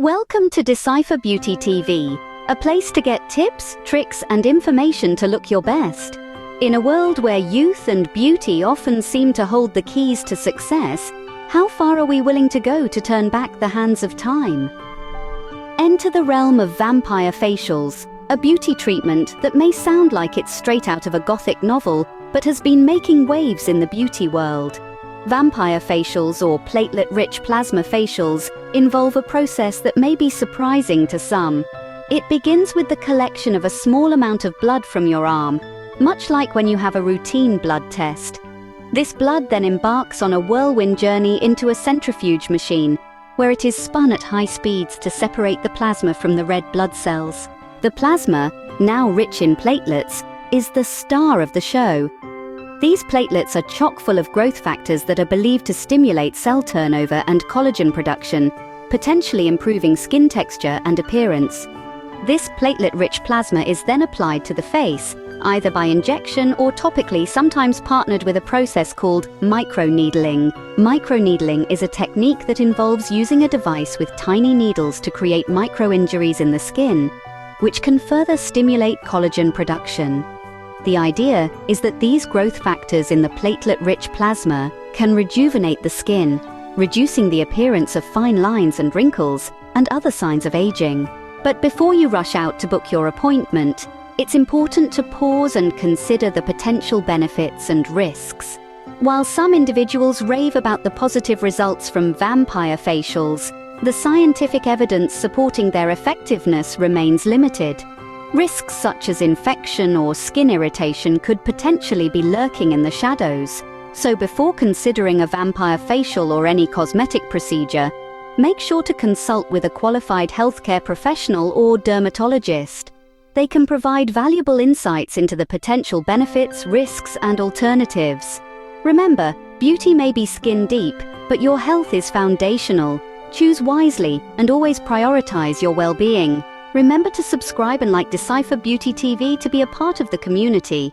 Welcome to Decipher Beauty TV, a place to get tips, tricks, and information to look your best. In a world where youth and beauty often seem to hold the keys to success, how far are we willing to go to turn back the hands of time? Enter the realm of vampire facials, a beauty treatment that may sound like it's straight out of a gothic novel, but has been making waves in the beauty world. Vampire facials, or platelet-rich plasma facials, involve a process that may be surprising to some. It begins with the collection of a small amount of blood from your arm, much like when you have a routine blood test. This blood then embarks on a whirlwind journey into a centrifuge machine, where it is spun at high speeds to separate the plasma from the red blood cells. The plasma, now rich in platelets, is the star of the show. These platelets are chock full of growth factors that are believed to stimulate cell turnover and collagen production, potentially improving skin texture and appearance. This platelet-rich plasma is then applied to the face, either by injection or topically, sometimes partnered with a process called microneedling. Microneedling is a technique that involves using a device with tiny needles to create micro-injuries in the skin, which can further stimulate collagen production. The idea is that these growth factors in the platelet-rich plasma can rejuvenate the skin, reducing the appearance of fine lines and wrinkles and other signs of aging. But before you rush out to book your appointment, it's important to pause and consider the potential benefits and risks. While some individuals rave about the positive results from vampire facials, the scientific evidence supporting their effectiveness remains limited. Risks such as infection or skin irritation could potentially be lurking in the shadows. So before considering a vampire facial or any cosmetic procedure, make sure to consult with a qualified healthcare professional or dermatologist. They can provide valuable insights into the potential benefits, risks, and alternatives. Remember, beauty may be skin deep, but your health is foundational. Choose wisely and always prioritize your well-being. Remember to subscribe and like Decipher Beauty TV to be a part of the community.